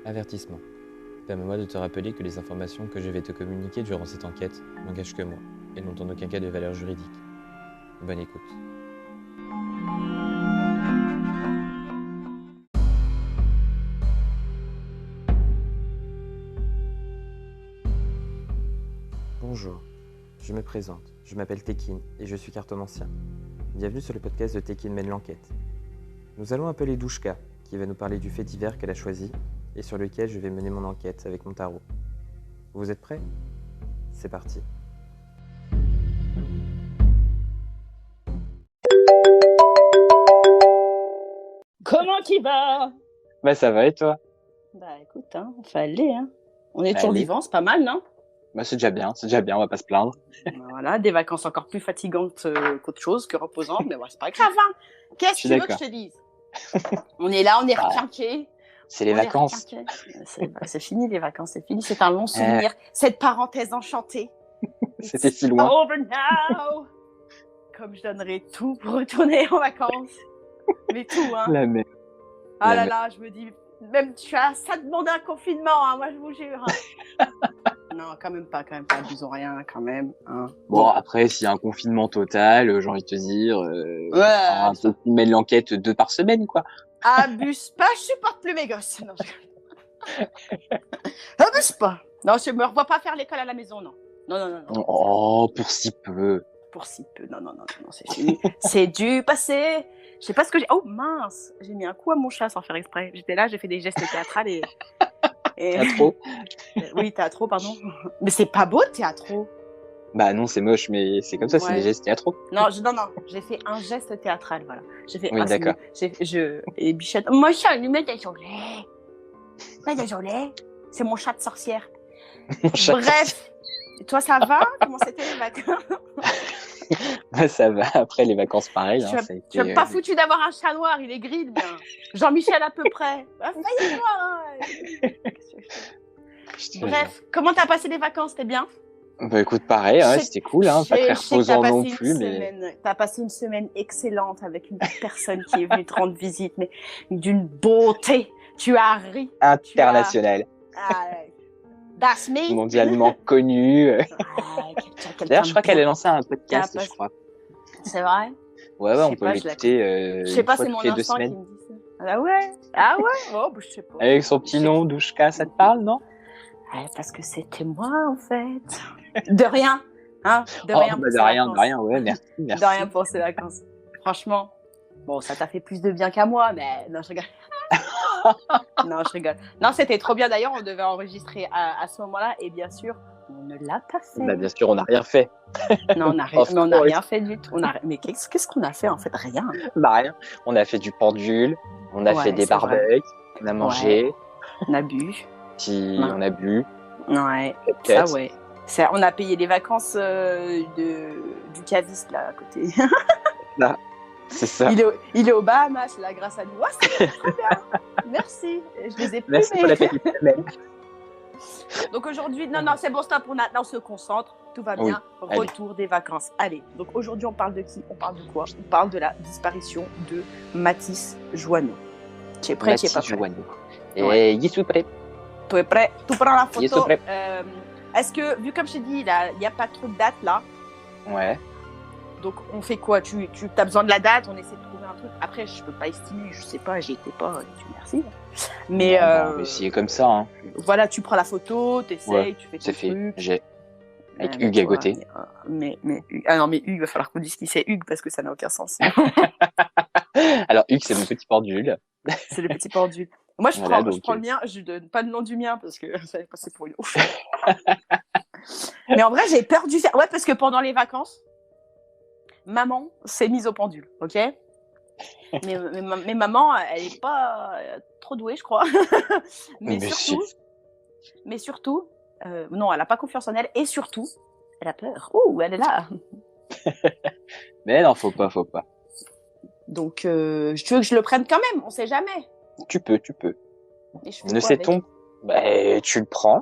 Avertissement. Permets-moi de te rappeler que les informations que je vais te communiquer durant cette enquête n'engagent que moi et n'ont en aucun cas de valeur juridique. Bonne écoute. Bonjour, je me présente, je m'appelle Tekin et je suis cartomancien. Bienvenue sur le podcast de Tekin mène l'enquête. Nous allons appeler Douchka, qui va nous parler du fait divers qu'elle a choisi et sur lequel je vais mener mon enquête avec mon tarot. Vous êtes prêts ? C'est parti. Comment tu vas ? Bah ça va et toi ? Bah écoute, fallait, On est toujours vivants, c'est pas mal, non ? Bah c'est déjà bien, on va pas se plaindre. Voilà, des vacances encore plus fatigantes qu'autre chose, que reposantes, mais bon, c'est pas grave, Qu'est-ce que tu veux que je te dise ? On est là, on est requinqués. C'est les vacances. C'est fini les vacances, c'est fini, c'est un long souvenir, cette parenthèse enchantée. C'était si loin. Over now. Comme je donnerais tout pour retourner en vacances. Mais tout, La merde. Ah là là, je me dis, même tu as ça demandé un confinement, moi je vous jure. Non, quand même pas, abusons rien, quand même. Bon, après, s'il y a un confinement total, j'ai envie de te dire, on mène l'enquête 2 par semaine, quoi. Abuse pas, je supporte plus mes gosses. Non, abuse pas. Non, je me revois pas faire l'école à la maison, non. Non. Oh, pour si peu. Pour si peu, non, c'est fini. C'est du passé. Je sais pas ce que j'ai... Oh mince, j'ai mis un coup à mon chat sans faire exprès. J'étais là, j'ai fait des gestes théâtrales et... Théâtro. Oui, théâtro, pardon. Mais c'est pas beau, théâtro. Bah non, c'est moche, mais c'est comme ça, c'est des gestes théâtraux. Non, j'ai fait un geste théâtral, voilà. J'ai fait oui, d'accord. Et Bichette, moi, chat, lui met des gelées. C'est mon chat de sorcière. Bref, toi, ça va ? Comment c'était les vacances ? Bah ça va, après les vacances pareil. Tu n'as pas foutu d'avoir un chat noir, il est gris, le mien. Jean-Michel à peu près. Bref, comment t'as passé les vacances ? C'était bien ? Bah écoute, pareil, c'était cool, pas très reposant non plus. T'as passé une semaine excellente avec une personne qui est venue te rendre visite, mais d'une beauté. Tu as ri. International. That's me. Mondialement connue. D'ailleurs, je crois qu'elle a lancé un podcast, je crois. C'est vrai ? Ouais, on peut l'écouter. Je sais pas, c'est mon instinct qui me dit ça. Ah ouais ? Oh, je sais pas. Avec son petit nom, Douchka, ça te parle, non ? Parce que c'était moi, en fait. De rien. De rien, ouais, merci. De rien pour ces vacances. Franchement, bon, ça t'a fait plus de bien qu'à moi, mais non, je rigole. Non, je rigole. Non, c'était trop bien. D'ailleurs, on devait enregistrer à ce moment-là, et bien sûr, on ne l'a pas fait. Bah, bien sûr, on n'a rien fait. Non, on n'a rien fait du tout. Mais qu'est-ce qu'on a fait, en fait ? Rien. Bah, rien. On a fait du pendule, on a fait des barbecues, on a mangé. On a bu. On a bu. Ouais, ça, ouais. On a payé les vacances du caviste, là, à côté. Là, c'est ça. Il est aux Bahamas, là, grâce à nous. Ouais, c'est très bien. Merci. Je les ai plumés. Merci pour la petite semaine. Donc aujourd'hui, non, c'est bon, stop, on se concentre, tout va bien. Oui, retour des vacances. Allez, donc aujourd'hui, on parle de qui ? On parle de quoi ? On parle de la disparition de Mathis Joanneau. Tu es prêt ? Tu es pas prêt ? Et je suis prêt. Tu es prêt ? Tu prends la photo. Je suis prêt. Est-ce que, vu comme je t'ai dit, il n'y a pas trop de date là. Ouais. Donc on fait quoi ? Tu as besoin de la date, on essaie de trouver un truc. Après, je peux pas estimer, je sais pas, j'y étais pas, Dieu merci. Mais c'est comme ça. Voilà, tu prends la photo, t'essayes, tu fais ton truc. C'est fait, j'ai. Avec Hugues à côté. Mais Hugues, il va falloir qu'on dise qui c'est Hugues parce que ça n'a aucun sens. Alors Hugues, c'est mon petit pendule. C'est le petit pendule. Moi, je prends le mien, je donne pas le nom du mien parce que ça va passer pour une ouf. Mais en vrai, j'ai peur du faire. Ouais, parce que pendant les vacances, maman s'est mise au pendule, ok ? mais maman, elle est pas trop douée, je crois. mais surtout, non, elle a pas confiance en elle et surtout, elle a peur. Ouh, elle est là. Mais non, faut pas. Donc, tu veux que je le prenne quand même ? On sait jamais. Tu peux. Ne sait-on ? Tu le prends.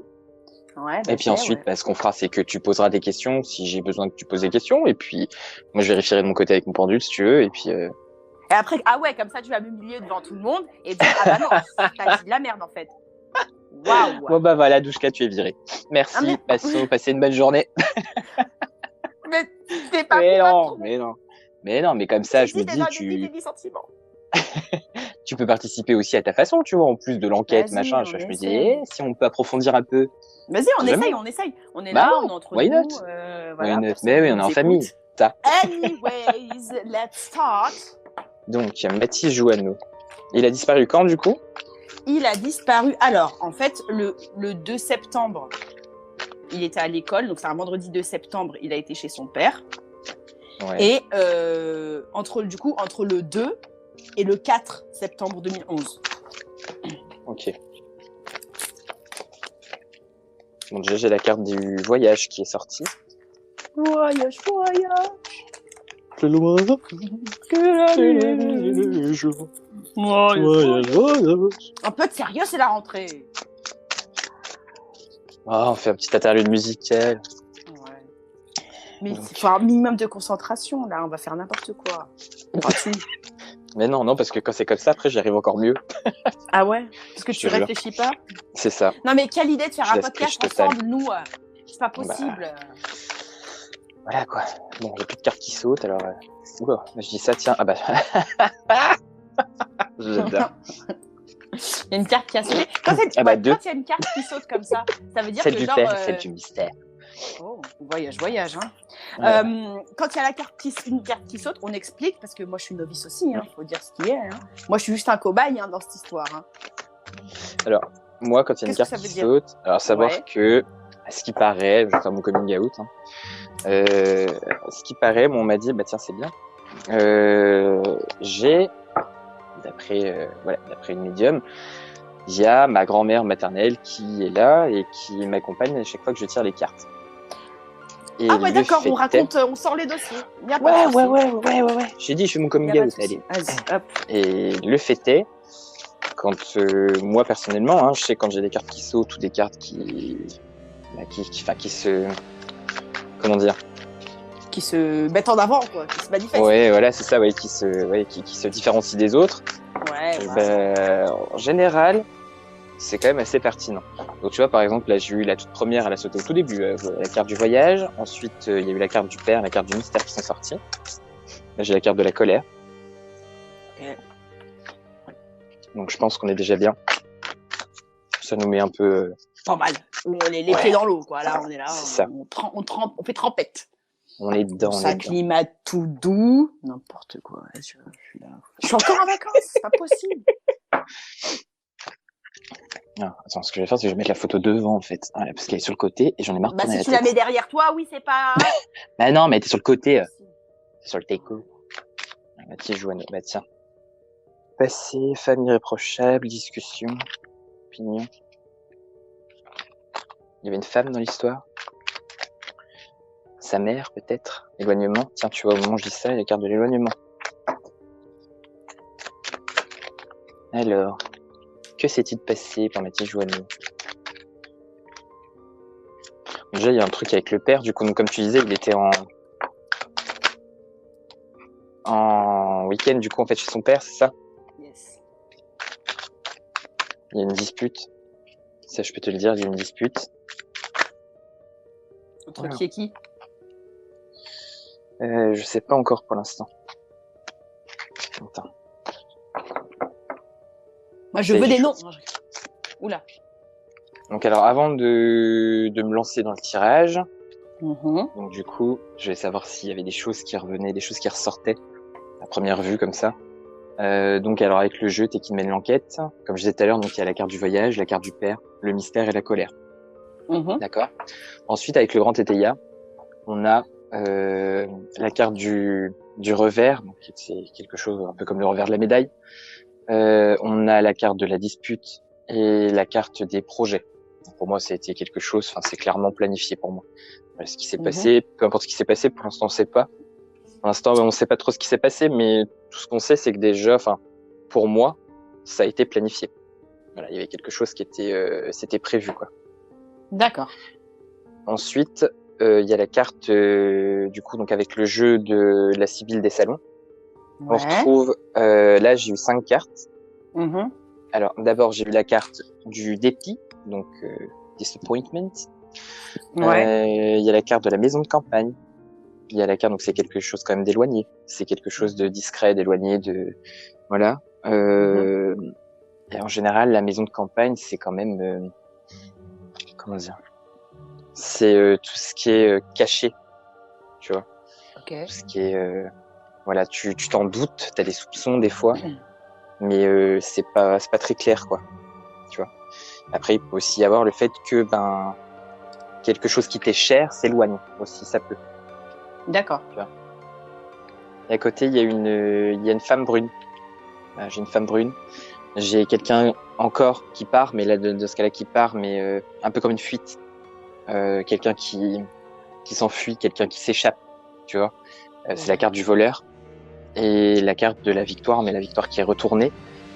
Ouais, et puis ensuite, ce qu'on fera, c'est que tu poseras des questions si j'ai besoin que tu poses des questions. Et puis, moi, je vérifierai de mon côté avec mon pendule, si tu veux. Et puis. Et après, comme ça, tu vas m'humilier devant tout le monde. Et dire, non, t'as dit de la merde, en fait. Waouh. Bon bah voilà, Douchka, tu es viré. Merci, mais... passez une bonne journée. Mais t'es pas mais non, trop. mais non. Mais non, mais comme ça, je me dis, tu peux participer aussi à ta façon, tu vois, en plus de l'enquête, machin. Je me dis, si on peut approfondir un peu. Vas-y, on essaye. On est bah là, non, on est entre why nous. Not Voilà, mais oui, on est en famille. Ça. Anyways, let's start. Donc, Mathis Jouanneau. Il a disparu quand, du coup? Il a disparu. Alors, en fait, le 2 septembre, il était à l'école. Donc, c'est un vendredi 2 septembre, il a été chez son père. Ouais. Et entre le 2 et le 4 septembre 2011. Ok. Bon, déjà, j'ai la carte du voyage qui est sortie. Voyage. C'est loin que les jours. Voyage. Un peu de sérieux, c'est la rentrée. On fait un petit interlude musical. Ouais. Mais il faut un minimum de concentration, là. On va faire n'importe quoi. Mais non, parce que quand c'est comme ça, après, j'y arrive encore mieux. Ah ouais? Parce que tu réfléchis pas? C'est ça. Non, mais quelle idée de faire un podcast ensemble, nous. C'est pas possible. Voilà, quoi. Bon, il n'y a plus de cartes qui sautent, alors... Oula, je dis ça, tiens. Ah bah... J'adore. Il y a une carte qui a sauté. Quand il y a une carte qui saute comme ça, ça veut dire celle que du genre... père, celle du mystère. Oh, voyage, hein. Ouais. Quand il y a une carte qui saute, on explique, parce que moi je suis novice aussi, hein, faut dire ce qui est. Hein. Moi je suis juste un cobaye dans cette histoire. Hein. Alors, moi quand il y a une carte qui saute, alors savoir que, à ce qui paraît, je vais faire mon coming out, hein, ce qui paraît, on m'a dit, bah tiens c'est bien, j'ai, d'après une médium, il y a ma grand-mère maternelle qui est là et qui m'accompagne à chaque fois que je tire les cartes. Et ah ouais d'accord, on sort les dossiers. Il y a pas de ouais. J'ai dit, je fais mon coming out, allez. Hop. Et le fait est, quand moi personnellement, hein, je sais quand j'ai des cartes qui sautent ou des cartes qui se, comment dire, qui se mettent en avant, quoi, qui se manifestent. Ouais, voilà, c'est ça, qui se différencient des autres. Ouais. En général, c'est quand même assez pertinent. Donc tu vois, par exemple, là j'ai eu la toute première, elle a sauté au tout début, la carte du voyage. Ensuite, il y a eu la carte du père, la carte du mystère qui sont sorties. Là j'ai la carte de la colère. Okay. Donc je pense qu'on est déjà bien. Ça nous met un peu... Pas mal. Les pieds dans l'eau, quoi. Là, on est là, on fait trempette. On est dedans. Ça climate tout doux. N'importe quoi. Je suis là. Je suis encore en vacances, c'est pas possible. Non, attends, ce que je vais faire, c'est que je vais mettre la photo devant, en fait. Voilà, parce qu'elle est sur le côté et j'en ai marre de tourner si tu la mets derrière toi, oui, c'est pas... Bah non, mais elle était sur le côté. C'est sur le teco. Mathis Jouanneau. Bah tiens. Passé, famille irréprochable, discussion, opinion. Il y avait une femme dans l'histoire. Sa mère, peut-être. Éloignement. Tiens, tu vois, au moment où je dis ça, il y a la carte de l'éloignement. Alors, que s'est-il passé pour Mathis Jouanneau? Déjà, il y a un truc avec le père. Du coup, comme tu disais, il était en week-end, du coup, en fait, chez son père, c'est ça? Yes. Il y a une dispute. Ça, je peux te le dire, il y a une dispute. Entre qui et qui? Je sais pas encore pour l'instant. Attends. Moi, je veux des noms. Oula. Donc alors, avant de me lancer dans le tirage, donc du coup, je vais savoir s'il y avait des choses qui revenaient, des choses qui ressortaient à première vue comme ça. Donc alors avec le jeu, t'es qui mène l'enquête. Comme je disais tout à l'heure, donc il y a la carte du voyage, la carte du père, le mystère et la colère. D'accord. Ensuite, avec le grand Tétéia, on a la carte du revers, donc c'est quelque chose un peu comme le revers de la médaille. On a la carte de la dispute et la carte des projets. Pour moi, ça a été quelque chose, c'est clairement planifié pour moi. Ce qui s'est passé, peu importe ce qui s'est passé, pour l'instant, on sait pas. Pour l'instant, on sait pas trop ce qui s'est passé, mais tout ce qu'on sait, c'est que déjà, pour moi, ça a été planifié. Voilà, il y avait quelque chose qui était, c'était prévu, quoi. D'accord. Ensuite, il y a la carte, du coup, donc avec le jeu de la Sibylle des salons. Ouais. On retrouve, là, j'ai eu 5 cartes. Alors, d'abord, j'ai eu la carte du dépit, donc disappointment. Ouais. Il y a la carte de la maison de campagne. Il y a la carte, donc c'est quelque chose quand même d'éloigné. C'est quelque chose de discret, d'éloigné, voilà. Et en général, la maison de campagne, c'est quand même, comment dire, c'est tout ce qui est caché, tu vois. Ok. Tout ce qui est, voilà, tu t'en doutes, t'as des soupçons des fois, mais c'est pas très clair, quoi. Tu vois. Après, il peut aussi y avoir le fait que quelque chose qui t'est cher s'éloigne aussi, ça peut. D'accord. Tu vois. Et à côté, il y a une femme brune. J'ai une femme brune. J'ai quelqu'un encore qui part, mais là de ce cas-là qui part, mais un peu comme une fuite. Quelqu'un qui s'enfuit, quelqu'un qui s'échappe, tu vois. C'est la carte du voleur et la carte de la victoire, mais la victoire qui est retournée.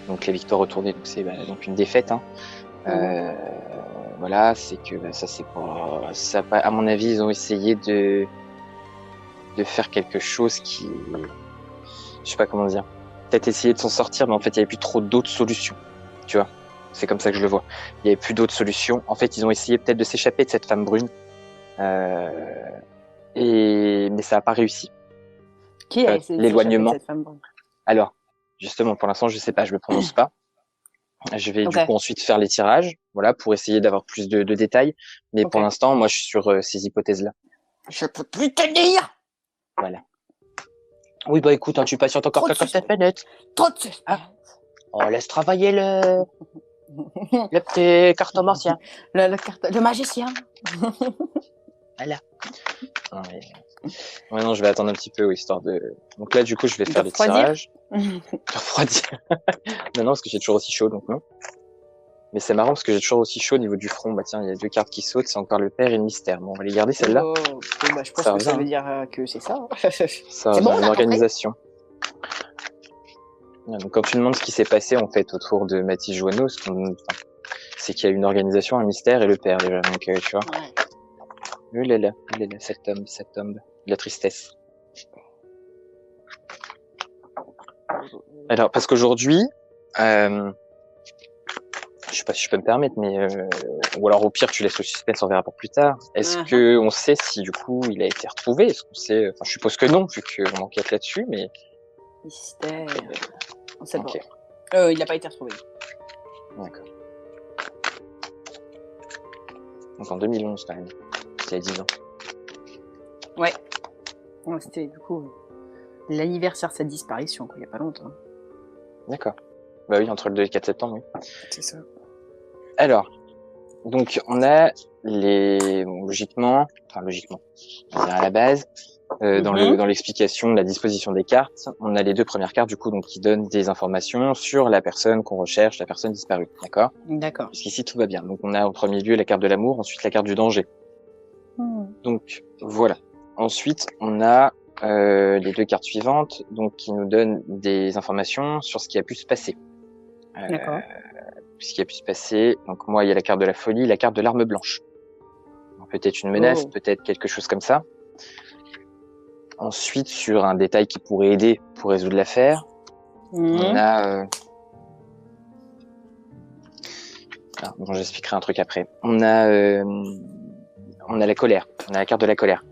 Donc la victoire retournée, donc c'est donc une défaite. Hein. Voilà, c'est que ça c'est pas ça. À mon avis, ils ont essayé de faire quelque chose qui, je sais pas comment dire. Peut-être essayer de s'en sortir, mais en fait, il y avait plus trop d'autres solutions. Tu vois, c'est comme ça que je le vois. Il y avait plus d'autres solutions. En fait, ils ont essayé peut-être de s'échapper de cette femme brune, mais ça a pas réussi. Qui a essayé de s'échapper de cette femme brune? Alors, justement, pour l'instant, je sais pas, je me prononce pas. Je vais du coup ensuite faire les tirages, voilà, pour essayer d'avoir plus de détails. Mais pour l'instant, moi, je suis sur ces hypothèses-là. Je peux plus tenir. Voilà. Oui, bah écoute, hein, tu patientes encore quelques minutes. Trop de suspense. On laisse travailler le petit cartomancien. Le magicien. Voilà. Non, je vais attendre un petit peu, histoire de... Donc là, du coup, je vais faire les tirages. Refroidir. Non, parce que j'ai toujours aussi chaud, donc non. Mais c'est marrant parce que j'ai toujours aussi chaud au niveau du front. Bah tiens, il y a 2 cartes qui sautent, c'est encore le père et le mystère. Bon, on va les garder celle-là. Je pense que ça veut dire que c'est ça. C'est bon, une organisation. Donc quand tu demandes ce qui s'est passé en fait autour de Mathis Joanneau, c'est qu'il y a une organisation, un mystère et le père déjà. Donc tu vois. Oh là là, cette tombe, la tristesse. Alors parce qu'aujourd'hui, je sais pas si je peux me permettre, mais ou alors au pire tu laisses le suspense, on verra pour plus tard. Est-ce que on sait si du coup il a été retrouvé? Est-ce qu'on sait? Enfin, je suppose que non, vu qu'on enquête là-dessus, mais. Mystère. On sait pas. Il n'a pas été retrouvé. D'accord. Donc en 2011 quand même. C'était il y a 10 ans. Ouais. C'était du coup l'anniversaire de sa disparition, il n'y a pas longtemps. D'accord. Bah oui, entre le 2 et le 4 septembre, oui. C'est ça. Alors, donc on a logiquement, on va dire à la base, dans l'explication de la disposition des cartes, on a les 2 premières cartes du coup donc qui donnent des informations sur la personne qu'on recherche, la personne disparue, d'accord? D'accord. Jusqu'ici tout va bien. Donc on a en premier lieu la carte de l'amour, ensuite la carte du danger. Donc voilà. Ensuite on a les 2 cartes suivantes donc qui nous donnent des informations sur ce qui a pu se passer. D'accord. Ce qui a pu se passer. Donc moi il y a la carte de la folie, la carte de l'arme blanche. Peut-être une menace, peut-être quelque chose comme ça. Ensuite, sur un détail qui pourrait aider pour résoudre l'affaire, on a... bon, j'expliquerai un truc après. On a la colère. On a la carte de la colère.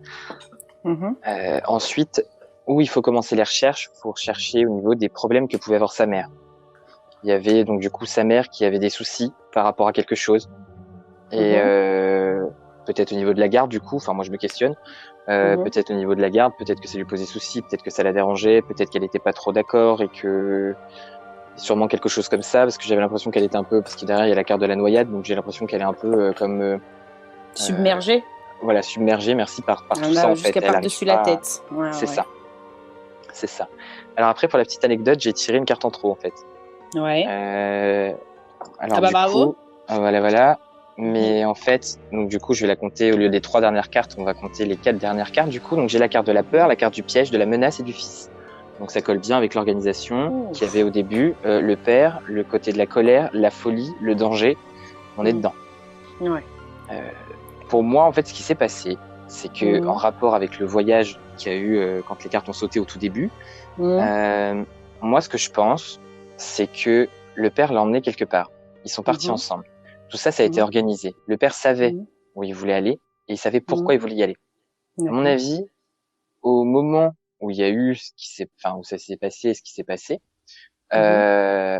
Ensuite, où il faut commencer les recherches pour chercher au niveau des problèmes que pouvait avoir sa mère. Il y avait donc du coup sa mère qui avait des soucis par rapport à quelque chose. Et peut-être au niveau de la garde du coup, enfin moi je me questionne, peut-être au niveau de la garde, peut-être que ça lui posait souci, peut-être que ça la dérangeait, peut-être qu'elle était pas trop d'accord et que sûrement quelque chose comme ça, parce que j'avais l'impression qu'elle était un peu, parce que derrière il y a la carte de la noyade, donc j'ai l'impression qu'elle est un peu comme submergée. Voilà, submergée, merci par tout ça en fait. Jusqu'à par-dessus la tête. Ouais, c'est ça. C'est ça. Alors après pour la petite anecdote, j'ai tiré une carte en trop en fait. Ouais. Alors du coup, voilà. Mais en fait, donc du coup, je vais la compter au lieu des 3 dernières cartes, on va compter les 4 dernières cartes. Du coup, donc j'ai la carte de la peur, la carte du piège, de la menace et du fils. Donc ça colle bien avec l'organisation qu'il y avait au début, le père, le côté de la colère, la folie, le danger. On est dedans. Ouais. Pour moi, en fait, ce qui s'est passé, c'est que en rapport avec le voyage qu'il y a eu quand les cartes ont sauté au tout début, moi, ce que je pense, c'est que le père l'a emmené quelque part. Ils sont partis ensemble. Tout ça, ça a été organisé. Le père savait où il voulait aller et il savait pourquoi il voulait y aller. À mon avis, au moment où il y a eu où ça s'est passé, ce qui s'est passé, je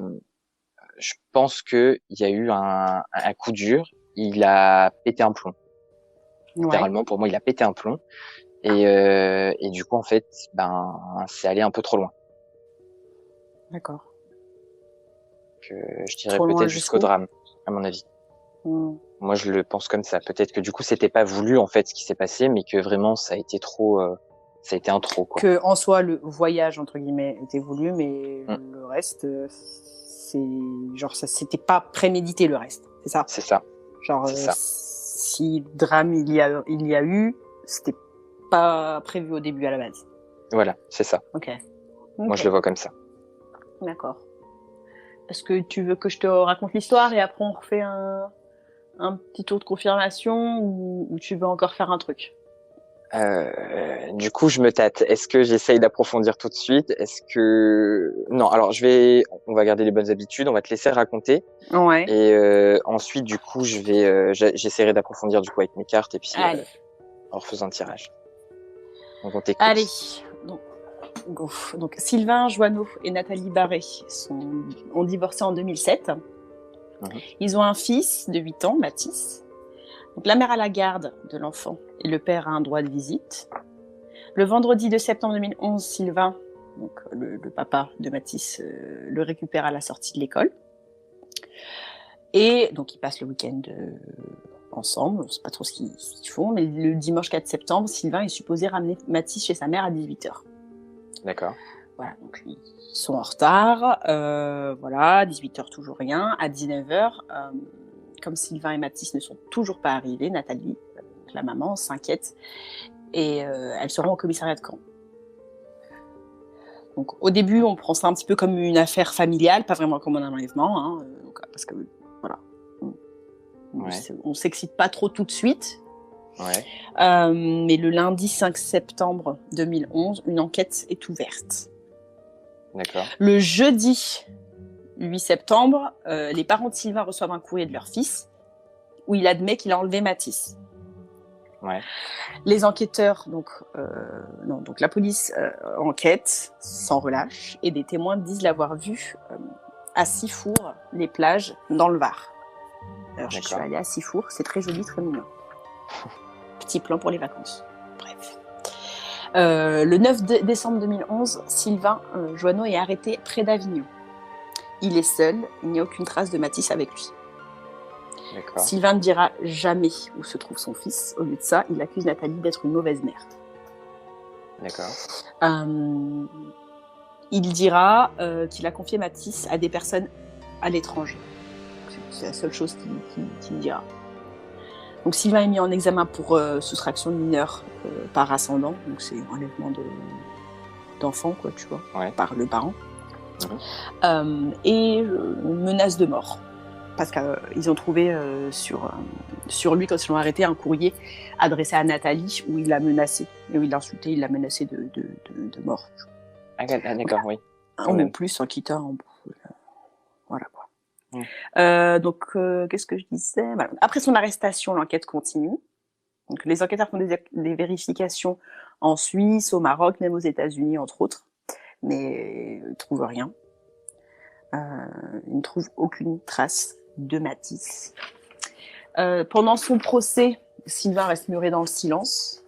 pense que il y a eu un coup dur. Il a pété un plomb. Littéralement, pour moi, il a pété un plomb. Et du coup, en fait, c'est allé un peu trop loin. D'accord. Je dirais peut-être jusqu'au drame, à mon avis. Moi, je le pense comme ça. Peut-être que du coup, c'était pas voulu, en fait, ce qui s'est passé, mais que vraiment, ça a été un trop, quoi. Que, en soi, le voyage, entre guillemets, était voulu, mais le reste, c'était pas prémédité, le reste. C'est ça? C'est ça. Si drame il y a eu, c'était pas prévu au début à la base. Voilà, c'est ça. Ok. Moi, je le vois comme ça. D'accord. Est-ce que tu veux que je te raconte l'histoire et après on refait un petit tour de confirmation ou tu veux encore faire un truc? Du coup, je me tâte. Est-ce que j'essaye d'approfondir tout de suite? Non, alors on va garder les bonnes habitudes, on va te laisser raconter. Ouais. Et ensuite, du coup, j'essaierai d'approfondir du coup avec mes cartes et puis en refaisant le tirage. Donc on t'écoute. Allez. Donc Sylvain Joanneau et Nathalie Barré ont divorcé en 2007. Ils ont un fils de 8 ans, Mathis. Donc la mère a la garde de l'enfant et le père a un droit de visite. Le vendredi de septembre 2011, Sylvain, donc le papa de Mathis, le récupère à la sortie de l'école. Et donc ils passent le week-end ensemble, on ne sait pas trop ce qu'ils font, mais le dimanche 4 septembre, Sylvain est supposé ramener Mathis chez sa mère à 18h. D'accord. Voilà, donc ils sont en retard, 18h toujours rien, à 19h, comme Sylvain et Mathis ne sont toujours pas arrivés, Nathalie, la maman, s'inquiète et elle se rend au commissariat de Caen. Donc au début, on prend ça un petit peu comme une affaire familiale, pas vraiment comme un enlèvement, parce que voilà, on s'excite pas trop tout de suite. Mais le lundi 5 septembre 2011, une enquête est ouverte. D'accord. Le jeudi 8 septembre, les parents de Sylvain reçoivent un courrier de leur fils où il admet qu'il a enlevé Mathis. Les enquêteurs, donc la police enquête sans relâche et des témoins disent l'avoir vu à Sifour, les plages, dans le Var. Alors je suis allée à Sifour, c'est très joli, très mignon. Petit plan pour les vacances. Bref. Le 9 décembre 2011, Sylvain Joanneau est arrêté près d'Avignon. Il est seul, il n'y a aucune trace de Mathis avec lui. D'accord. Sylvain ne dira jamais où se trouve son fils. Au lieu de ça, il accuse Nathalie d'être une mauvaise mère. D'accord. Il dira qu'il a confié Mathis à des personnes à l'étranger. C'est la seule chose qu'il dira. Donc Sylvain est mis en examen pour soustraction de mineurs par ascendant, donc c'est enlèvement d'enfants, quoi, tu vois, par le parent. Et menace de mort. Parce qu'ils ont trouvé sur lui, quand ils l'ont arrêté, un courrier adressé à Nathalie où il l'a menacé, et où il l'a insulté, il l'a menacé de mort. Ah d'accord, oui. En plus, en quittant, voilà quoi. Qu'est-ce que je disais? Voilà. Après son arrestation, l'enquête continue. Donc, les enquêteurs font des vérifications en Suisse, au Maroc, même aux États-Unis, entre autres, mais ils ne trouvent rien. Ils ne trouvent aucune trace de Mathis. Pendant son procès, Sylvain reste muré dans le silence.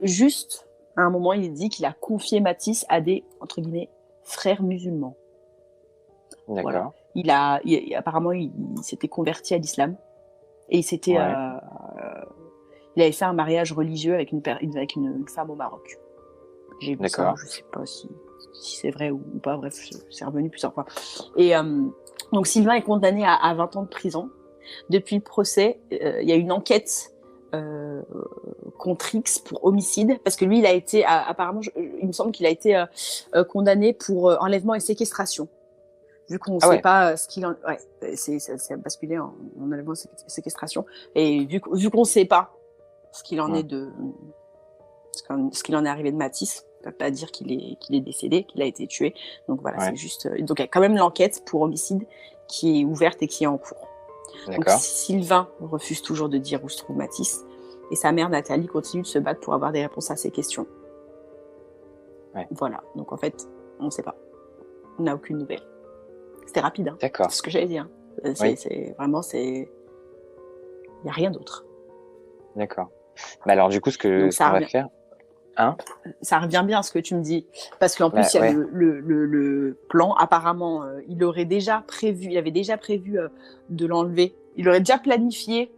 Juste, à un moment, il dit qu'il a confié Mathis à des, entre guillemets, frères musulmans. D'accord. Voilà. Apparemment, il s'était converti à l'islam et il avait fait un mariage religieux avec une femme au Maroc. J'ai vu ça, je sais pas si c'est vrai ou pas, bref, c'est revenu plusieurs fois. Et donc Sylvain est condamné à 20 ans de prison. Depuis le procès, il y a une enquête contre X pour homicide, parce que lui, il a été, apparemment, il me semble qu'il a été condamné pour enlèvement et séquestration. Vu qu'on ne sait pas ce qu'il en... ça a basculé en enlèvement et séquestration. Et vu qu'on ne sait pas ce qu'il en est ce qu'il en est arrivé de Mathis, on ne peut pas dire qu'il est décédé, qu'il a été tué. Donc voilà, c'est juste... Donc il y a quand même l'enquête pour homicide qui est ouverte et qui est en cours. Donc Sylvain refuse toujours de dire où se trouve Mathis, et sa mère Nathalie continue de se battre pour avoir des réponses à ses questions. Ouais. Voilà, donc en fait, on ne sait pas. On n'a aucune nouvelle. C'était rapide, hein. D'accord. C'est ce que j'allais dire. C'est vraiment, il n'y a rien d'autre. D'accord. Bah alors du coup, ce qu'on va faire... Hein, ça revient bien à ce que tu me dis, parce qu'en plus il y a le plan. Apparemment, il avait déjà prévu de l'enlever. Il aurait déjà planifié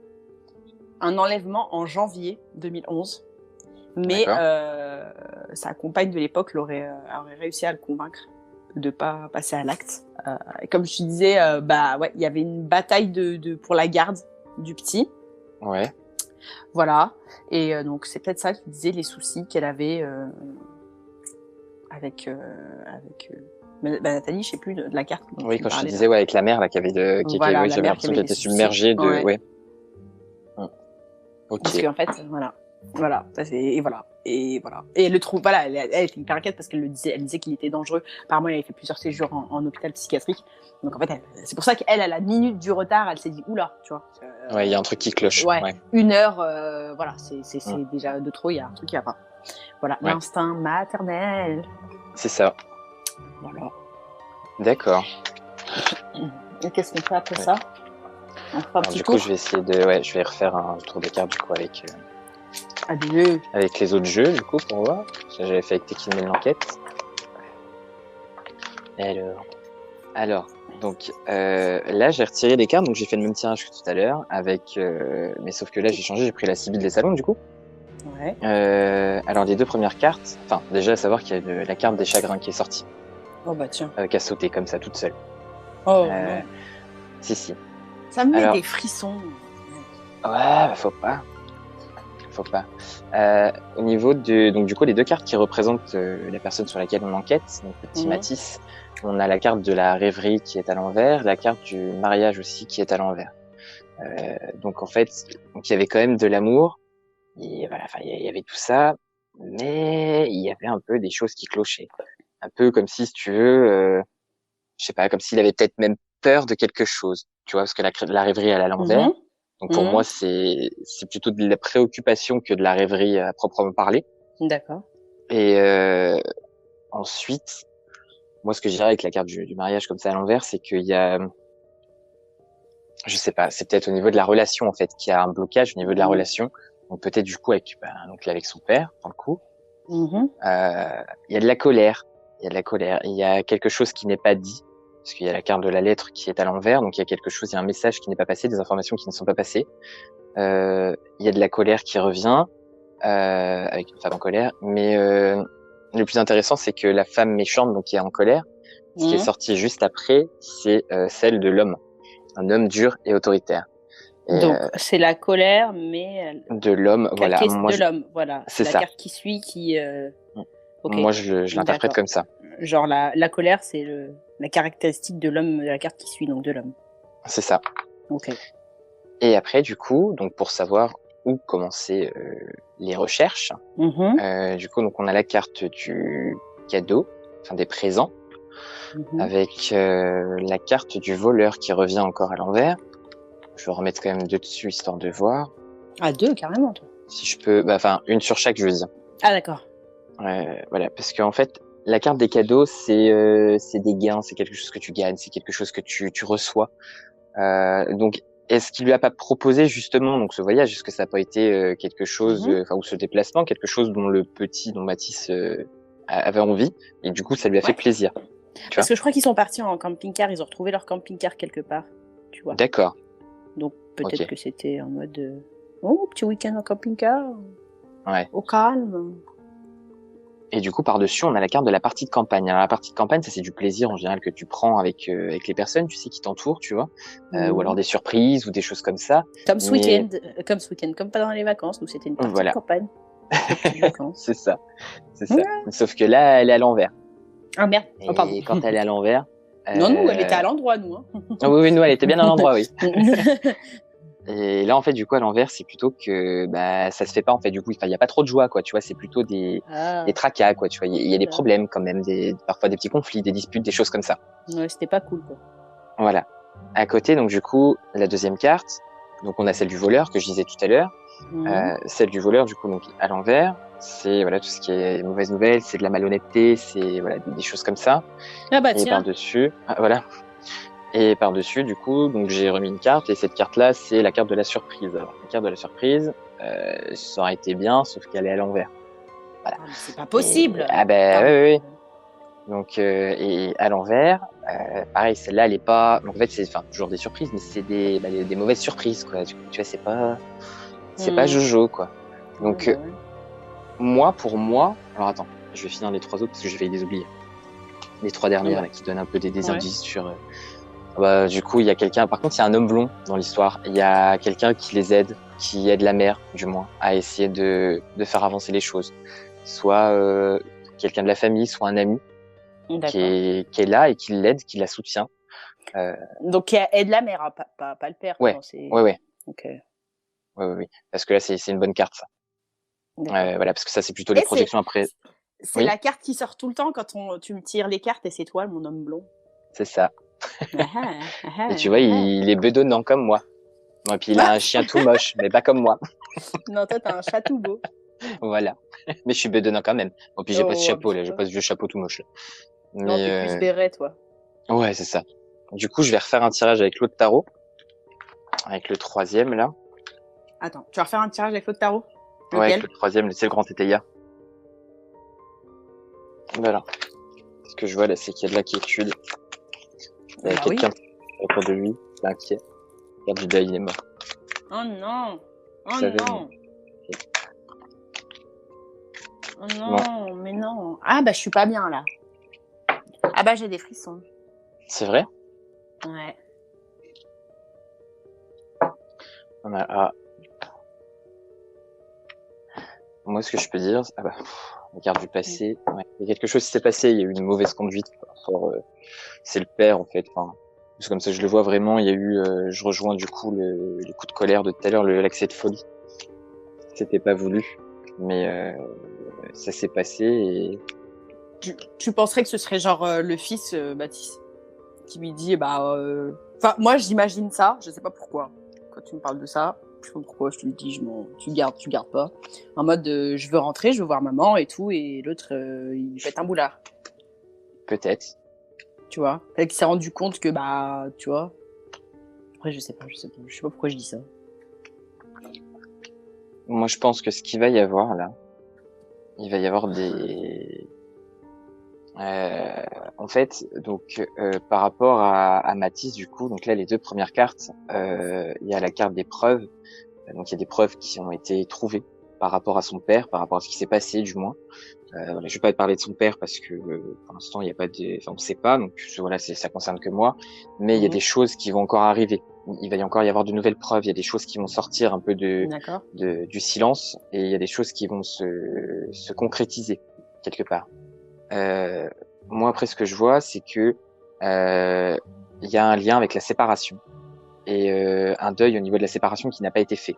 un enlèvement en janvier 2011, mais sa compagne de l'époque aurait réussi à le convaincre de pas passer à l'acte. Comme je te disais, il y avait une bataille pour la garde du petit. Ouais. Voilà, et donc c'est peut-être ça qui disait les soucis qu'elle avait avec Nathalie, je sais plus de la carte. Oui, quand je te disais avec la mère là qui avait j'avais l'impression qu'elle était submergée de Ok. Parce qu'en fait, voilà, et elle le trouve, elle était hyper inquiète parce elle disait qu'il était dangereux. Apparemment, elle avait fait plusieurs séjours en hôpital psychiatrique. Donc en fait, c'est pour ça qu'elle, à la minute du retard, elle s'est dit oula, tu vois. Il y a un truc qui cloche. Ouais. 1 heure, c'est déjà de trop. Il y a un truc qui va pas. Voilà, l'instinct maternel. C'est ça. Voilà. D'accord. Et qu'est-ce qu'on fait après ça? On fera un petit du tour. coup, je vais essayer je vais refaire un tour de cartes du coup avec les autres jeux du coup pour voir. Ça, j'avais fait avec Tekin Mène l'enquête. Alors, donc là j'ai retiré des cartes, donc j'ai fait le même tirage que tout à l'heure mais sauf que là j'ai changé, j'ai pris la Sibylle des salons du coup. Ouais. Alors les 2 premières cartes, déjà à savoir qu'il y a la carte des chagrins qui est sortie. Oh bah tiens. Qui a sauté comme ça toute seule. Oh non. Si. Ça me met des frissons. Ouais, faut pas. Au niveau donc du coup les 2 cartes qui représentent la personne sur laquelle on enquête, donc le petit Mathis, on a la carte de la rêverie qui est à l'envers, la carte du mariage aussi qui est à l'envers. Donc en fait, il y avait quand même de l'amour, et voilà, il y avait tout ça, mais il y avait un peu des choses qui clochaient. Un peu comme si tu veux, je sais pas, comme s'il avait peut-être même peur de quelque chose, tu vois, parce que la rêverie elle est à l'envers. Donc pour moi, c'est plutôt de la préoccupation que de la rêverie à proprement parler. D'accord. Et ensuite, moi, ce que je dirais avec la carte du mariage comme ça à l'envers, c'est qu'il y a, je sais pas, c'est peut-être au niveau de la relation en fait qu'il y a un blocage au niveau de la relation. Donc peut-être du coup avec son père, dans le coup. Il y a de la colère. Il y a quelque chose qui n'est pas dit. Parce qu'il y a la carte de la lettre qui est à l'envers, donc il y a quelque chose, il y a un message qui n'est pas passé, des informations qui ne sont pas passées. Il y a de la colère qui revient, avec une femme en colère, mais le plus intéressant, c'est que la femme méchante, donc qui est en colère, ce qui est sorti juste après, c'est celle de l'homme, un homme dur et autoritaire. Et, donc c'est la colère, mais de l'homme, voilà. De l'homme, voilà. C'est la ça. Carte qui suit, qui. Okay. Moi, je l'interprète comme ça. Genre la colère, c'est la caractéristique de l'homme, de la carte qui suit, donc de l'homme. C'est ça. Ok. Et après, du coup, donc pour savoir où commencer les recherches, du coup, donc on a la carte du cadeau, des présents, avec la carte du voleur qui revient encore à l'envers. Je vais remettre quand même 2 dessus histoire de voir. Ah, 2 carrément, toi. Si je peux, une sur chaque, je veux dire. Ah d'accord. Voilà, parce qu'en fait, la carte des cadeaux, c'est des gains, c'est quelque chose que tu gagnes, c'est quelque chose que tu reçois. Donc, est-ce qu'il lui a pas proposé justement donc ce voyage, est-ce que ça n'a pas été quelque chose, ou ce déplacement, quelque chose dont Mathis avait envie, et du coup ça lui a fait plaisir. Parce que je crois qu'ils sont partis en camping-car, ils ont retrouvé leur camping-car quelque part, tu vois. D'accord. Donc peut-être que c'était en mode petit week-end en camping-car, au calme. Et du coup, par-dessus, on a la carte de la partie de campagne. Alors, la partie de campagne, ça, c'est du plaisir, en général, que tu prends avec les personnes, tu sais, qui t'entourent, tu vois. Ou alors des surprises, ou des choses comme ça. Comme ce week-end, comme pendant les vacances, où c'était une partie de campagne. C'est ça. Sauf que là, elle est à l'envers. Ah merde. Pardon. Et quand elle est à l'envers... Non, nous, elle était à l'endroit, nous. Hein. Oui, nous, elle était bien à l'endroit, oui. Et là, en fait, du coup, à l'envers, c'est plutôt que ça se fait pas, en fait. Du coup, il y a pas trop de joie, quoi. Tu vois, c'est plutôt des tracas, quoi. Tu vois, il y a des problèmes quand même, parfois des petits conflits, des disputes, des choses comme ça. Ouais, c'était pas cool, quoi. Voilà. À côté, donc du coup, la deuxième carte, donc on a celle du voleur que je disais tout à l'heure. Celle du voleur, du coup, donc à l'envers, c'est voilà tout ce qui est mauvaise nouvelle, c'est de la malhonnêteté, c'est voilà des choses comme ça. Ah bah Et tiens. par-dessus, voilà. Et par-dessus, du coup, donc j'ai remis une carte et cette carte-là, c'est la carte de la surprise. Alors, la carte de la surprise, ça aurait été bien, sauf qu'elle est à l'envers. Voilà. Ah, c'est pas possible. Ah ben oui. Donc et à l'envers, pareil, celle-là, elle est pas. Donc en fait, c'est toujours des surprises, mais c'est des mauvaises surprises, quoi. Tu vois, c'est pas Jojo, quoi. Donc pour moi, alors attends, je vais finir les trois autres parce que je vais les oublier. Les trois dernières là, qui donnent un peu des indices sur. Du coup, il y a quelqu'un. Par contre, il y a un homme blond dans l'histoire. Il y a quelqu'un qui les aide, qui aide la mère, du moins, à essayer de faire avancer les choses. Soit quelqu'un de la famille, soit un ami qui est là et qui l'aide, qui la soutient. Donc, qui aide la mère, hein, pas le père. Ouais. Ouais. Ok. Oui. Parce que là, c'est une bonne carte, ça. Voilà, parce que ça, c'est plutôt les projections après. C'est la carte qui sort tout le temps quand tu me tires les cartes et c'est toi, mon homme blond. C'est ça. Et tu vois, il est bedonnant comme moi. Et puis il a un chien tout moche, mais pas comme moi. Non, toi, t'as un chat tout beau. Voilà. Mais je suis bedonnant quand même. Bon, puis j'ai pas ce chapeau, là. J'ai pas ce vieux chapeau tout moche, là. Non, t'es plus béret, toi. Ouais, c'est ça. Du coup, je vais refaire un tirage avec l'autre tarot. Avec le troisième, là. Attends, tu vas refaire un tirage avec l'autre tarot? Ouais, avec le troisième, c'est le grand étaya. Voilà. Ce que je vois, là, c'est qu'il y a de l'inquiétude. Il y a quelqu'un autour de lui, qui est inquiet. Regarde, Judas, il est mort. Oh non! Oh non! Oh non, mais non! Ah bah, je suis pas bien, là. Ah bah, j'ai des frissons. C'est vrai? Ouais. Moi, ce que je peux dire, la carte du passé, il y a quelque chose qui s'est passé, il y a eu une mauvaise conduite par rapport, c'est le père, en fait, c'est comme ça que je le vois vraiment, il y a eu, je rejoins du coup les coups de colère de tout à l'heure, l'accès de folie. C'était pas voulu, mais ça s'est passé et... Tu penserais que ce serait genre le fils, Baptiste, qui lui dit, enfin, moi, j'imagine ça, je sais pas pourquoi, quand tu me parles de ça. Je sais pas pourquoi je lui dis tu gardes pas, en mode je veux rentrer, je veux voir maman et tout, et l'autre il pète un boulard, peut-être, tu vois, et qu'il s'est rendu compte que tu vois, après je sais pas pourquoi je dis ça. Moi je pense que ce qu'il va y avoir là, il va y avoir des en fait, donc par rapport à Mathis, du coup, donc là les deux premières cartes, il y a la carte des preuves. Donc il y a des preuves qui ont été trouvées par rapport à son père, par rapport à ce qui s'est passé du moins. Voilà, je vais pas te parler de son père parce que pour l'instant il y a pas on sait pas, donc voilà, ça concerne que moi. Mais il y a des choses qui vont encore arriver. Il va y encore y avoir de nouvelles preuves. Il y a des choses qui vont sortir un peu du silence et il y a des choses qui vont se concrétiser quelque part. Moi après ce que je vois, c'est que il y a un lien avec la séparation et un deuil au niveau de la séparation qui n'a pas été fait.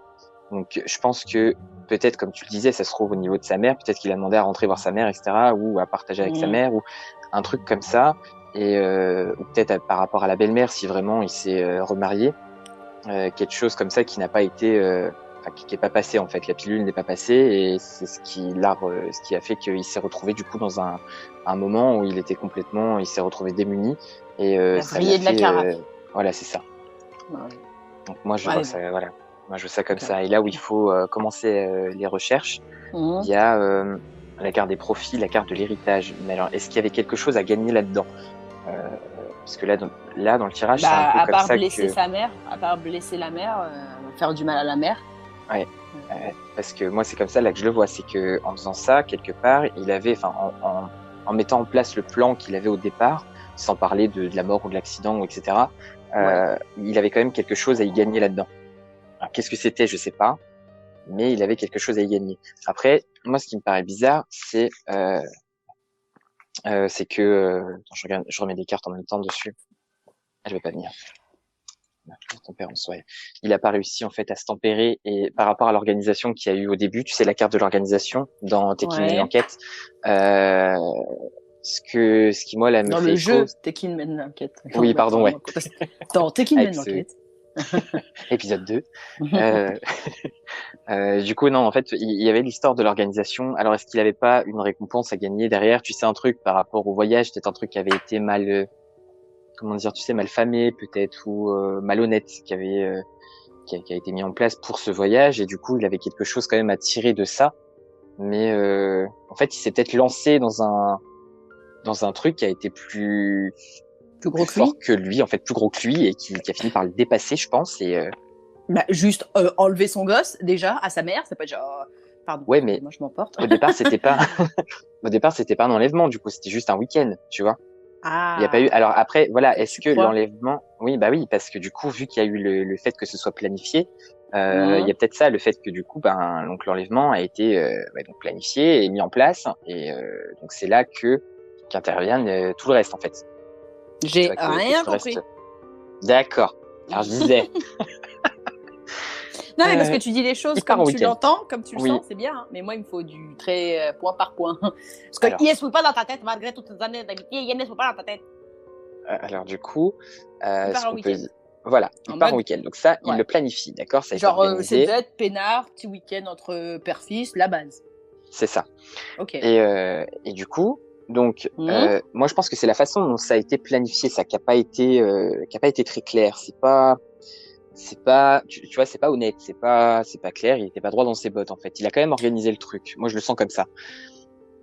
Donc je pense que peut-être, comme tu le disais, ça se trouve au niveau de sa mère, peut-être qu'il a demandé à rentrer voir sa mère, etc., ou à partager avec sa mère, ou un truc comme ça, et ou peut-être par rapport à la belle-mère, si vraiment il s'est remarié, quelque chose comme ça qui n'a pas été, qui n'est pas passé en fait, la pilule n'est pas passée, et c'est ce qui a fait qu'il s'est retrouvé du coup dans un moment où il s'est retrouvé démuni, et ça lui a de la carafe. Voilà, c'est ça. Donc moi je vois ça, voilà. Moi je vois ça comme ça. Et là où il faut commencer les recherches, il y a la carte des profits, la carte de l'héritage. Mais alors, est-ce qu'il y avait quelque chose à gagner là-dedans? Parce que là dans le tirage, c'est un peu comme ça à part blesser la mère, faire du mal à la mère. Ouais. Parce que moi c'est comme ça là que je le vois, c'est que en faisant ça quelque part, il avait, en mettant en place le plan qu'il avait au départ, sans parler de la mort ou de l'accident, etc. Il avait quand même quelque chose à y gagner là-dedans. Alors, qu'est-ce que c'était, je sais pas, mais il avait quelque chose à y gagner. Après, moi, ce qui me paraît bizarre, c'est que je remets des cartes en même temps dessus. Je vais pas venir. Tempérance, ouais. Il a pas réussi en fait à se tempérer, et par rapport à l'organisation qu'il y a eu au début, tu sais, la carte de l'organisation dans Tekken l'enquête, ce qui moi là me dans fait le jeu écho. Tekken mène l'enquête. Oui, pardon, ouais. Dans Tekken Avec mène l'enquête. épisode 2. Du coup, non, en fait, il y avait l'histoire de l'organisation. Alors, est-ce qu'il avait pas une récompense à gagner derrière? Tu sais, un truc par rapport au voyage, peut-être un truc qui avait été mal, comment dire, tu sais, mal famé, peut-être, ou malhonnête, qui a été mis en place pour ce voyage. Et du coup, il avait quelque chose quand même à tirer de ça. Mais en fait, il s'est peut-être lancé dans un truc qui a été plus gros fort que lui, en fait, plus gros que lui, et qui a fini par le dépasser, je pense. Et juste enlever son gosse déjà à sa mère, c'est pas déjà. Pardon. ouais, mais moi je m'emporte. au départ, c'était pas un enlèvement, du coup, c'était juste un week-end, tu vois. Ah. Il y a pas eu. Alors après, voilà, est-ce que crois l'enlèvement, oui, bah oui, parce que du coup, vu qu'il y a eu le fait que ce soit planifié, il y a peut-être ça, le fait que du coup, donc l'enlèvement a été donc planifié et mis en place, et donc c'est là qu'intervient tout le reste en fait. J'ai que rien tout le compris. reste... D'accord. Alors je disais. Non, mais parce que tu dis les choses comme tu l'entends, comme tu le Oui. sens, c'est bien. Hein. Mais moi, il me faut du très point par point. Parce que il ne se pas dans ta tête, malgré toutes tes années d'amitié, il ne se pas dans ta tête. Alors du coup, ce qu'on peut dire. Voilà, il part en week-end. Donc ça, il le planifie, d'accord? Ça genre, c'est peut-être peinard, petit week-end entre père-fils, la base. C'est ça. Ok. Et du coup, donc, moi, je pense que c'est la façon dont ça a été planifié, ça, qui a pas été très clair. Tu vois, c'est pas honnête, c'est pas clair. Il était pas droit dans ses bottes, en fait. Il a quand même organisé le truc. Moi, je le sens comme ça.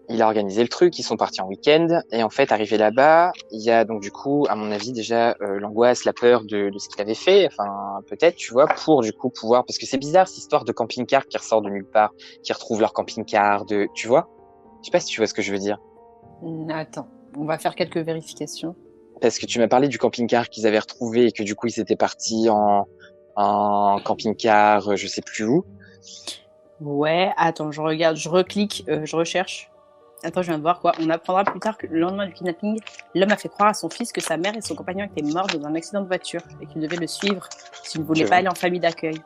Il a organisé le truc, ils sont partis en week-end, et en fait, arrivé là-bas, il y a donc du coup, à mon avis, déjà l'angoisse, la peur de ce qu'il avait fait, enfin peut-être, tu vois, pour du coup pouvoir, parce que c'est bizarre cette histoire de camping-car qui ressort de nulle part, qui retrouve leur camping-car, tu vois. Je sais pas si tu vois ce que je veux dire. Attends, on va faire quelques vérifications. Parce que tu m'as parlé du camping-car qu'ils avaient retrouvé et que du coup ils étaient partis en camping-car, je sais plus où. Ouais, attends, je regarde, je reclique, je recherche. Attends, je viens de voir quoi. On apprendra plus tard que le lendemain du kidnapping, l'homme a fait croire à son fils que sa mère et son compagnon étaient morts dans un accident de voiture et qu'il devait le suivre s'il ne voulait pas aller en famille d'accueil.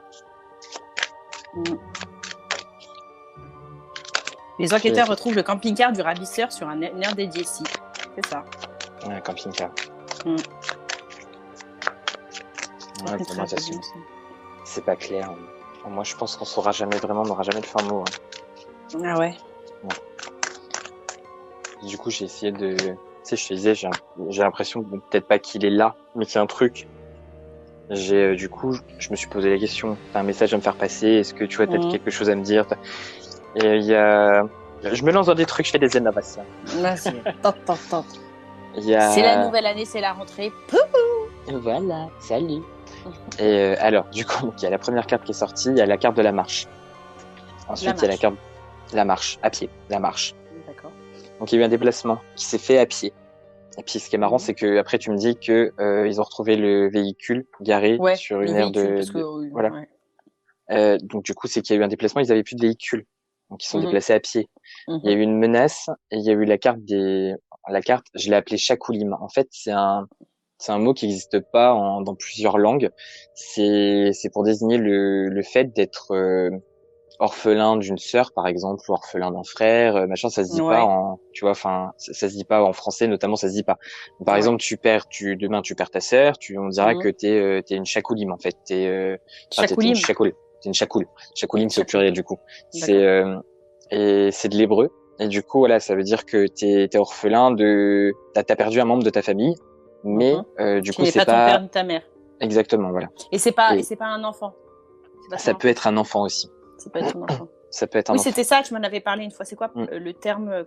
Les enquêteurs retrouvent le camping-car du ravisseur sur un air dédié ici. C'est ça. Un camping-car. Ouais, pour moi, c'est pas clair. Moi, je pense qu'on saura jamais vraiment, on n'aura jamais le fin mot. Hein. Ah ouais. Du coup, j'ai essayé de... Tu sais, je te disais, j'ai l'impression que peut-être pas qu'il est là, mais qu'il y a un truc. Du coup, je me suis posé la question. T'as un message à me faire passer? Est-ce que tu as peut-être quelque chose à me dire? Et je me lance dans des trucs, je fais des énovations. Vas-y, tente. C'est la nouvelle année, c'est la rentrée. Pouhou. Voilà, salut. Et alors, du coup, il y a la première carte qui est sortie, il y a la carte de la marche. Ensuite, il y a la carte de la marche, à pied, la marche. D'accord. Donc, il y a eu un déplacement qui s'est fait à pied. Et puis, ce qui est marrant, c'est que après, tu me dis que ils ont retrouvé le véhicule garé sur une aire voilà. Ouais. Donc, du coup, c'est qu'il y a eu un déplacement, ils avaient plus de véhicule. Donc, ils sont déplacés à pied. Il y a eu une menace et il y a eu la carte, je l'ai appelée Chakoulim. En fait, c'est un mot qui n'existe pas dans plusieurs langues. C'est pour désigner le fait d'être orphelin d'une sœur, par exemple, ou orphelin d'un frère, machin. Ça se dit pas tu vois, enfin, ça se dit pas en français, notamment, ça se dit pas. Par exemple, demain tu perds ta sœur, on dira que t'es une Chakoulim, en fait. Chakoulim. T'es une chakoul. Chakoulim, c'est au pluriel, du coup. Et c'est de l'hébreu. Et du coup, voilà, ça veut dire que t'es orphelin t'as perdu un membre de ta famille, mais du coup, c'est pas ton père ni ta mère. Exactement, voilà. Et c'est pas un enfant. Ça peut être un enfant aussi. Ça peut être un enfant. Ça peut être un enfant. Oui, c'était ça, tu m'en avais parlé une fois. C'est quoi le terme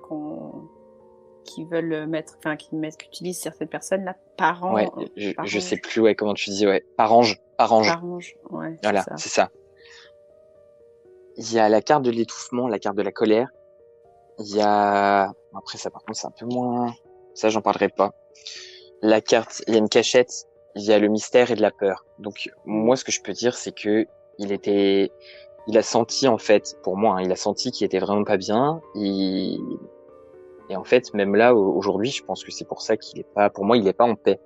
qu'ils veulent mettre, enfin, qu'utilisent certaines personnes, là, parents. Ouais, je sais plus, comment tu dis, parange. Ouais. Voilà, c'est ça. Il y a la carte de l'étouffement, la carte de la colère. Il y a, après ça par contre c'est un peu moins, ça j'en parlerai pas. La carte, il y a une cachette, il y a le mystère et de la peur. Donc moi ce que je peux dire c'est que il a senti en fait, pour moi, il a senti qu'il était vraiment pas bien. Et en fait même là aujourd'hui, je pense que c'est pour ça pour moi il est pas en paix.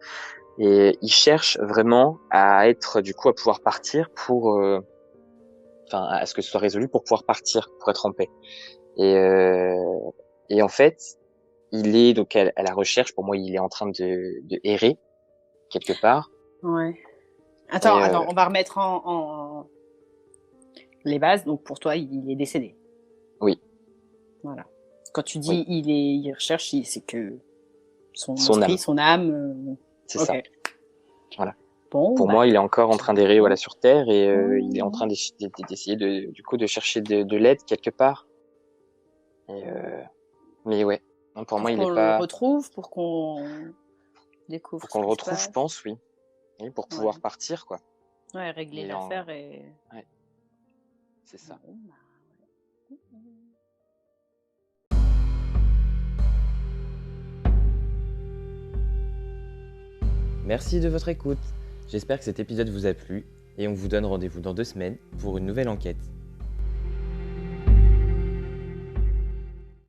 Et il cherche vraiment à être du coup à pouvoir partir à ce que ce soit résolu pour pouvoir partir, pour être en paix. Et en fait, il est donc à la recherche. Pour moi, il est en train de errer quelque part. Ouais. Attends, on va remettre en les bases. Donc pour toi, il est décédé. Oui. Voilà. Quand tu dis il recherche, c'est que son âme. son âme. C'est ça. Voilà. Bon, pour moi, il est encore en train d'errer sur Terre et il est en train d'essayer de chercher de l'aide quelque part. Et mais ouais. Non, pour moi, il est pas. Pour qu'on le retrouve, pour qu'on découvre. Pour qu'on le retrouve, je pense, oui. Et pour pouvoir partir, quoi. Ouais, régler l'affaire et. Ouais. C'est ça. Merci de votre écoute. J'espère que cet épisode vous a plu et on vous donne rendez-vous dans 2 semaines pour une nouvelle enquête.